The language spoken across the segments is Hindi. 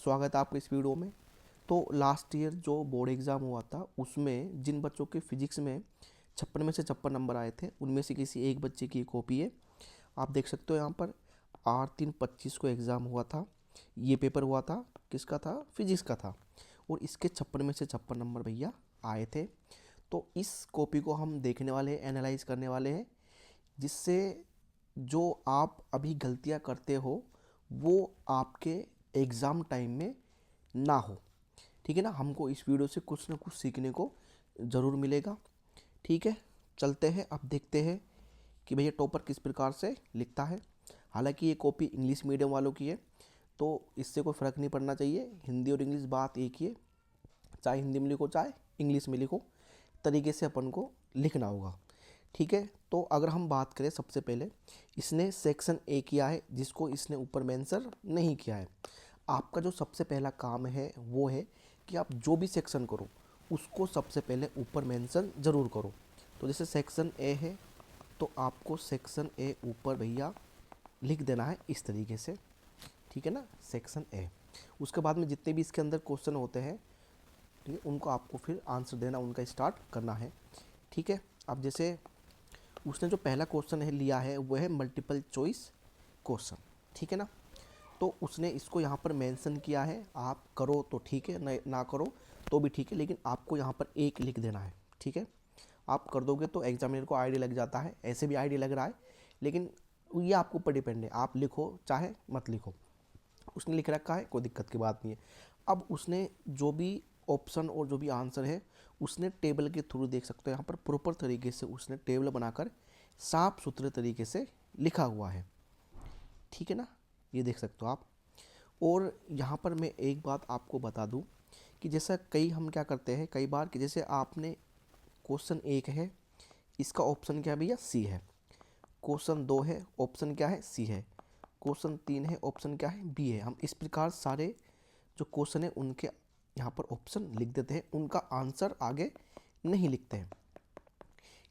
स्वागत है आपका इस वीडियो में। तो लास्ट ईयर जो बोर्ड एग्ज़ाम हुआ था उसमें जिन बच्चों के फिजिक्स में 56 में से 56 नंबर आए थे उनमें से किसी एक बच्चे की कॉपी है। आप देख सकते हो यहाँ पर 8/3/25 को एग्ज़ाम हुआ था। ये पेपर हुआ था, किसका था? फिजिक्स का था। और इसके 56 में से 56 नंबर भैया आए थे। तो इस कॉपी को हम देखने वाले हैं, एनालाइज करने वाले हैं, जिससे जो आप अभी गलतियाँ करते हो वो आपके एग्ज़ाम टाइम में ना हो। ठीक है ना? हमको इस वीडियो से कुछ ना कुछ सीखने को ज़रूर मिलेगा। ठीक है, चलते हैं, अब देखते हैं कि भैया टॉपर किस प्रकार से लिखता है। हालांकि ये कॉपी इंग्लिश मीडियम वालों की है, तो इससे कोई फ़र्क नहीं पड़ना चाहिए। हिंदी और इंग्लिश बात एक ही है, चाहे हिंदी में लिखो चाहे इंग्लिश में लिखो, तरीके से अपन को लिखना होगा। ठीक है, तो अगर हम बात करें, सबसे पहले इसने सेक्शन ए किया है जिसको इसने ऊपर मेंशन नहीं किया है। आपका जो सबसे पहला काम है वो है कि आप जो भी सेक्शन करो उसको सबसे पहले ऊपर मेंशन ज़रूर करो। तो जैसे सेक्शन ए है तो आपको सेक्शन ए ऊपर भैया लिख देना है इस तरीके से। ठीक है ना, सेक्शन ए। उसके बाद में जितने भी इसके अंदर क्वेश्चन होते हैं, ठीक है, उनको आपको फिर आंसर देना, उनका स्टार्ट करना है। ठीक है, अब जैसे उसने जो पहला क्वेश्चन है लिया है वो है मल्टीपल चॉइस क्वेश्चन। ठीक है ना, तो उसने इसको यहाँ पर मेंशन किया है। आप करो तो ठीक है, ना करो तो भी ठीक है, लेकिन आपको यहाँ पर एक लिख देना है। ठीक है, आप कर दोगे तो एग्जामिनर को आईडी लग जाता है, ऐसे भी आईडी लग रहा है, लेकिन ये आपके ऊपर डिपेंड है, आप लिखो चाहे मत लिखो। उसने लिख रखा है, कोई दिक्कत की बात नहीं है। अब उसने जो भी ऑप्शन और जो भी आंसर है उसने टेबल के थ्रू देख सकते हो, यहाँ पर प्रॉपर तरीके से उसने टेबल बनाकर साफ सुथरे तरीके से लिखा हुआ है। ठीक है ना, ये देख सकते हो आप। और यहाँ पर मैं एक बात आपको बता दूँ कि जैसा कई हम क्या करते हैं कई बार, कि जैसे आपने क्वेश्चन 1 है, इसका ऑप्शन क्या है भैया? सी है। क्वेश्चन 2 है, ऑप्शन क्या है? सी है। क्वेश्चन 3 है, ऑप्शन क्या है? बी है। हम इस प्रकार सारे जो क्वेश्चन है उनके यहाँ पर ऑप्शन लिख देते हैं, उनका आंसर आगे नहीं लिखते हैं।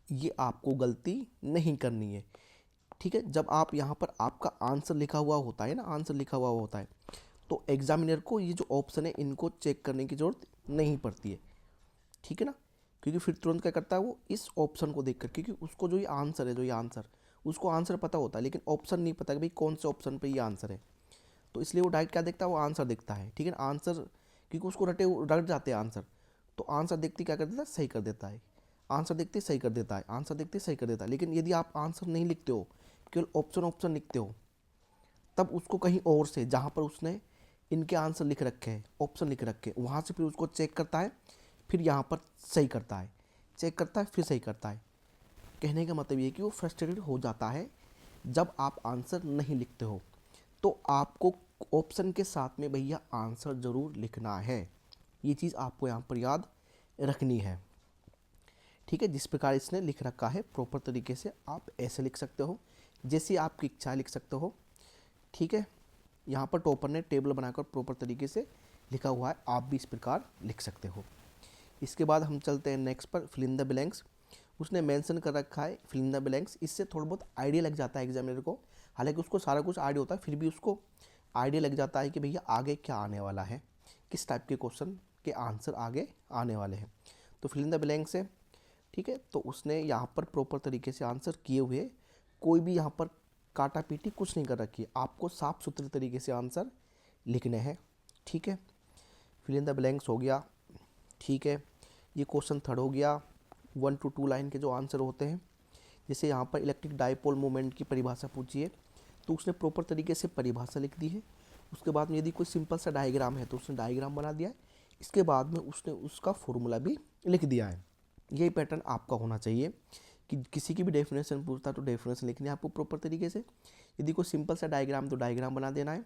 ये आपको गलती नहीं करनी है। ठीक है, जब आप यहाँ पर आपका आंसर लिखा हुआ होता है ना, आंसर लिखा हुआ होता है, तो एग्जामिनर को ये जो ऑप्शन है इनको चेक करने की ज़रूरत नहीं पड़ती है। ठीक है ना, क्योंकि फिर तुरंत क्या करता है वो इस ऑप्शन को देखकर, क्योंकि उसको जो ये आंसर है, जो ये आंसर, उसको आंसर पता होता है लेकिन ऑप्शन नहीं पता कि भाई कौन से ऑप्शन पे ये आंसर है। तो इसलिए वो डायरेक्ट क्या देखता है? वो आंसर देखता है। ठीक है ना, आंसर, क्योंकि उसको रट जाते हैं आंसर, तो आंसर देखते क्या कर देता है? सही कर देता है। आंसर देखते सही कर देता है, आंसर देखते सही कर देता है। लेकिन यदि आप आंसर नहीं लिखते हो, केवल ऑप्शन ऑप्शन लिखते हो, तब उसको कहीं और से, जहाँ पर उसने इनके आंसर लिख रखे हैं, ऑप्शन लिख रखे हैं, वहाँ से फिर उसको चेक करता है, फिर यहाँ पर सही करता है, चेक करता है फिर सही करता है। कहने का मतलब ये कि वो फ्रस्ट्रेटेड हो जाता है जब आप आंसर नहीं लिखते हो। तो आपको ऑप्शन के साथ में भैया आंसर ज़रूर लिखना है। ये चीज़ आपको यहाँ पर याद रखनी है। ठीक है, जिस प्रकार इसने लिख रखा है प्रॉपर तरीके से आप ऐसे लिख सकते हो, जैसी आपकी इच्छा लिख सकते हो। ठीक है, यहाँ पर टॉपर ने टेबल बनाकर प्रॉपर तरीके से लिखा हुआ है, आप भी इस प्रकार लिख सकते हो। इसके बाद हम चलते हैं नेक्स्ट पर, फिल इन द ब्लैंक्स। उसने मेंशन कर रखा है फिल इन द ब्लैंक्स, इससे थोड़ा बहुत आइडिया लग जाता है एग्जामिनर को। हालांकि उसको सारा कुछ आइडिया होता है, फिर भी उसको आइडिया लग जाता है कि भैया आगे क्या आने वाला है, किस टाइप के क्वेश्चन के आंसर आगे आने वाले हैं। तो फिल इन द ब्लैंक्स है। ठीक है, तो उसने यहाँ पर प्रॉपर तरीके से आंसर किए हुए, कोई भी यहाँ पर काटा पीटी कुछ नहीं कर रखी है, आपको साफ सुथरे तरीके से आंसर लिखने हैं। ठीक है, फिल इन द ब्लैंक्स हो गया। ठीक है, ये क्वेश्चन थर्ड हो गया। 1 to 2 लाइन के जो आंसर होते हैं, जैसे यहाँ पर इलेक्ट्रिक डाइपोल मोमेंट की परिभाषा पूछी है, तो उसने प्रॉपर तरीके से परिभाषा लिख दी है। उसके बाद में यदि कोई सिंपल सा डायग्राम है तो उसने डायग्राम बना दिया है। इसके बाद में उसने उसका फॉर्मूला भी लिख दिया है। यही पैटर्न आपका होना चाहिए कि किसी की भी डेफिनेशन पूछता है तो डेफिनेशन लिखनी है आपको प्रॉपर तरीके से। यदि कोई सिंपल सा डायग्राम तो डायग्राम बना देना है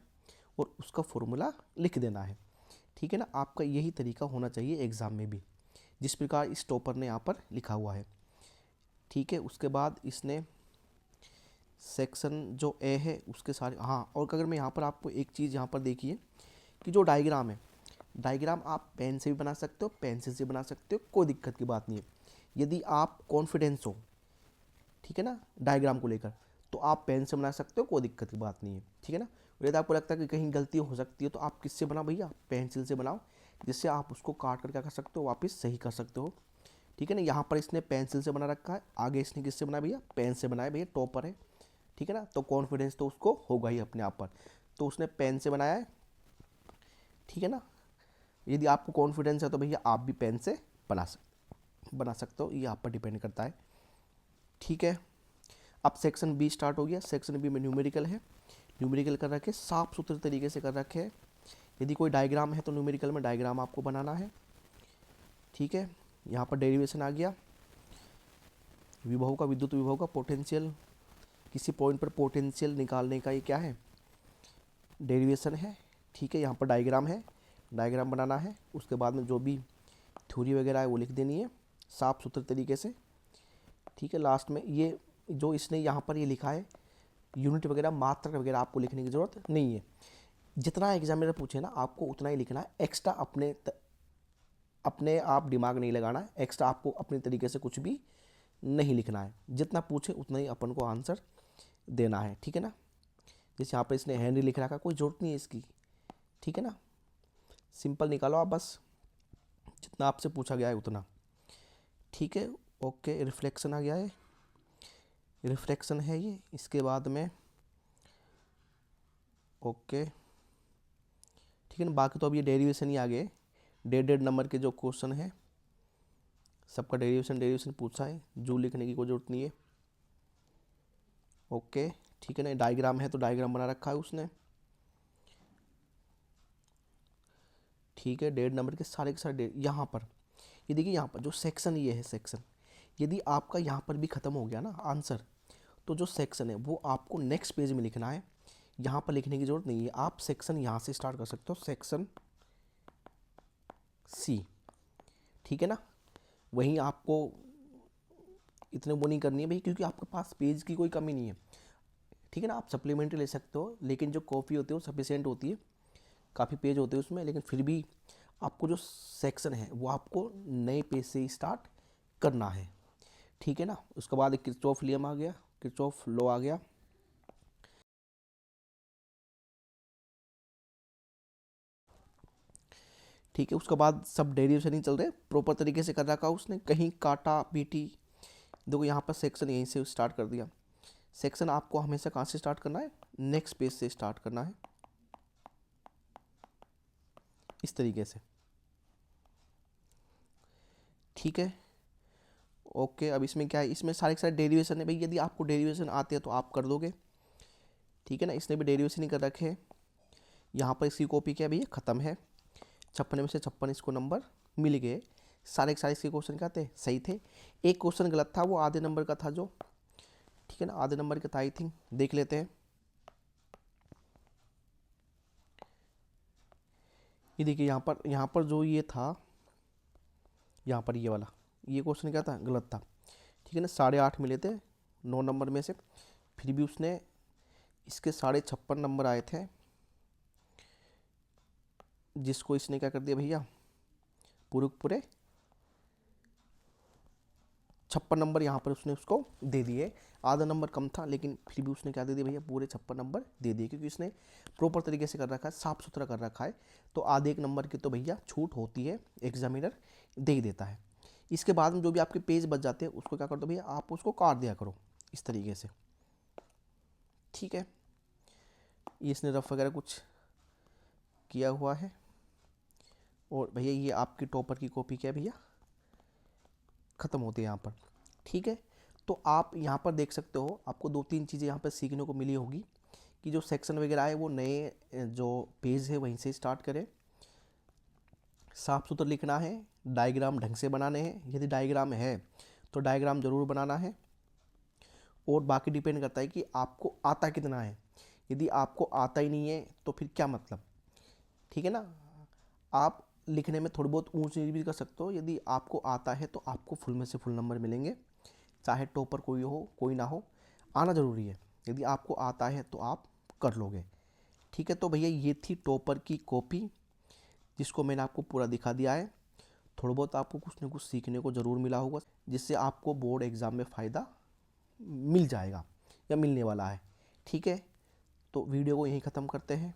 और उसका फॉर्मूला लिख देना है। ठीक है ना, आपका यही तरीका होना चाहिए एग्ज़ाम में भी, जिस प्रकार इस टॉपर ने यहाँ पर लिखा हुआ है। ठीक है, उसके बाद इसने सेक्शन जो ए है उसके सारे, हाँ, और अगर मैं यहाँ पर आपको एक चीज़ यहाँ पर देखिए कि जो डायग्राम है, डायग्राम आप पेन से भी बना सकते हो, पेंसिल से बना सकते हो, कोई दिक्कत की बात नहीं है। यदि आप कॉन्फिडेंस हो, ठीक है ना, डायग्राम को लेकर, तो आप पेन से बना सकते हो, कोई दिक्कत की बात नहीं है। ठीक है ना, और यदि आपको लगता है कि कहीं गलती हो सकती है तो आप किससे बनाओ भैया, पेंसिल से बनाओ, जिससे आप उसको काट कर क्या कर सकते हो, वापस सही कर सकते हो। ठीक है ना, यहाँ पर इसने पेंसिल से बना रखा है, आगे इसने किससे बनाया भैया, पेन से बनाया, भैया टॉपर है। ठीक है ना, तो कॉन्फिडेंस तो उसको होगा ही अपने आप पर, तो उसने पेन से बनाया है। ठीक है ना, यदि आपको कॉन्फिडेंस है तो भैया आप भी पेन से बना सकते हो, ये आप पर डिपेंड करता है। ठीक है, अब सेक्शन बी स्टार्ट हो गया। सेक्शन बी में न्यूमेरिकल है, न्यूमेरिकल कर रखे, साफ सुथरे तरीके से कर रखे हैं। यदि कोई डायग्राम है तो न्यूमेरिकल में डायग्राम आपको बनाना है। ठीक है, यहाँ पर डेरिवेशन आ गया, विभव का, विद्युत विभव का पोटेंशियल, किसी पॉइंट पर पोटेंशियल निकालने का ये क्या है, डेरिवेशन है। ठीक है, यहाँ पर डायग्राम है, डायग्राम बनाना है, उसके बाद में जो भी थ्योरी वगैरह है वो लिख देनी है साफ सुथरे तरीके से। ठीक है, लास्ट में ये जो इसने यहाँ पर ये लिखा है यूनिट वगैरह, मात्रक वगैरह आपको लिखने की ज़रूरत नहीं है। जितना एग्जामिनर पूछे ना आपको उतना ही लिखना है, एक्स्ट्रा अपने आप दिमाग नहीं लगाना है, एक्स्ट्रा आपको अपने तरीके से कुछ भी नहीं लिखना है, जितना पूछे उतना ही अपन को आंसर देना है। ठीक है ना, जैसे यहाँ पर इसने हेनरी लिख रखा, कोई ज़रूरत नहीं है इसकी। ठीक है ना, सिंपल निकालो आप बस, जितना आपसे पूछा गया है उतना। ठीक है, ओके, रिफ्लेक्शन आ गया है, रिफ्लेक्शन है ये। इसके बाद में ओके, ठीक है ना, बाकी तो अब ये डेरिवेशन ही आ गए, डेड नंबर के जो क्वेश्चन है सबका डेरिवेशन पूछा है, जो लिखने की कोई ज़रूरत नहीं है। ओके, ठीक है ना, डायग्राम है तो डायग्राम बना रखा है उसने। ठीक है, डेड नंबर के सारे यहाँ पर ये देखिए, यहाँ पर जो सेक्शन ये है सेक्शन, यदि आपका यहाँ पर भी ख़त्म हो गया ना आंसर, तो जो सेक्शन है वो आपको नेक्स्ट पेज में लिखना है, यहाँ पर लिखने की ज़रूरत नहीं है। आप सेक्शन यहाँ से स्टार्ट कर सकते हो, सेक्शन सी। ठीक है ना, वहीं आपको इतने वो नहीं करनी है भाई, क्योंकि आपके पास पेज की कोई कमी नहीं है। ठीक है ना, आप सप्लीमेंट्री ले सकते हो, लेकिन जो कॉपी होती है वो सफिशिएंट होती है, काफ़ी पेज होते हैं उसमें, लेकिन फिर भी आपको जो सेक्शन है वो आपको नए पेज से ही स्टार्ट करना है। ठीक है ना, उसके बाद एक किरचॉफ नियम आ गया, किरचॉफ लॉ आ गया। ठीक है, उसके बाद सब डेरिवेशन ही चल रहे, प्रॉपर तरीके से कर रखा उसने, कहीं काटा पीटी। देखो यहाँ पर सेक्शन यहीं से स्टार्ट कर दिया, सेक्शन आपको हमेशा कहाँ से स्टार्ट करना है, नेक्स्ट पेज से स्टार्ट करना है, इस तरीके से। ठीक है, ओके, अब इसमें क्या है, इसमें सारे के सारे डेरिवेशन है भाई, यदि आपको डेरिवेशन आते हैं तो आप कर दोगे। ठीक है ना, इसने भी डेरिवेशन ही कर रखे हैं। यहाँ पर इसकी कॉपी क्या है भैया, ख़त्म है, 56 में से 56 इसको नंबर मिल गए। सारे के सारे इसके क्वेश्चन क्या थे, सही थे। एक क्वेश्चन गलत था, वो आधे नंबर का था जो, ठीक है ना, आधे नंबर का था आई थिंक, देख लेते हैं। ये देखिए यहाँ पर जो ये था, यहाँ पर ये वाला ये क्वेश्चन क्या था, गलत था। ठीक है ना, 8.5 मिले थे 9 नंबर में से, फिर भी उसने इसके 56.5 नंबर आए थे, जिसको इसने क्या कर दिया भैया, पूरे पूरे 56 नंबर यहाँ पर उसने उसको दे दिए। आधा नंबर कम था, लेकिन फिर भी उसने क्या दे दिया भैया, पूरे 56 नंबर दे दिए, क्योंकि इसने प्रॉपर तरीके से कर रखा है, साफ सुथरा कर रखा है। तो आधे एक नंबर की तो भैया छूट होती है, एग्जामिनर दे ही देता है। इसके बाद में जो भी आपके पेज बच जाते हैं उसको क्या कर दो भैया, आप उसको काट दिया करो इस तरीके से। ठीक है, ये इसने रफ वगैरह कुछ किया हुआ है। और भैया ये आपकी टॉपर की कॉपी क्या है भैया, ख़त्म होती है यहाँ पर। ठीक है, तो आप यहाँ पर देख सकते हो, आपको 2-3 चीज़ें यहाँ पर सीखने को मिली होगी, कि जो सेक्शन वगैरह है वो नए जो पेज है वहीं से स्टार्ट करें, साफ सुथरा लिखना है, डायग्राम ढंग से बनाने हैं, यदि डायग्राम है तो डायग्राम ज़रूर बनाना है। और बाकी डिपेंड करता है कि आपको आता कितना है, यदि आपको आता ही नहीं है तो फिर क्या मतलब। ठीक है ना, आप लिखने में थोड़ी बहुत ऊंच नीच भी कर सकते हो, यदि आपको आता है तो आपको फुल में से फुल नंबर मिलेंगे, चाहे टॉपर कोई हो कोई ना हो, आना ज़रूरी है। यदि आपको आता है तो आप कर लोगे। ठीक है, तो भैया ये थी टॉपर की कॉपी, जिसको मैंने आपको पूरा दिखा दिया है। थोड़ा बहुत आपको कुछ ना कुछ सीखने को ज़रूर मिला होगा, जिससे आपको बोर्ड एग्ज़ाम में फ़ायदा मिल जाएगा या मिलने वाला है। ठीक है, तो वीडियो को यहीं ख़त्म करते हैं।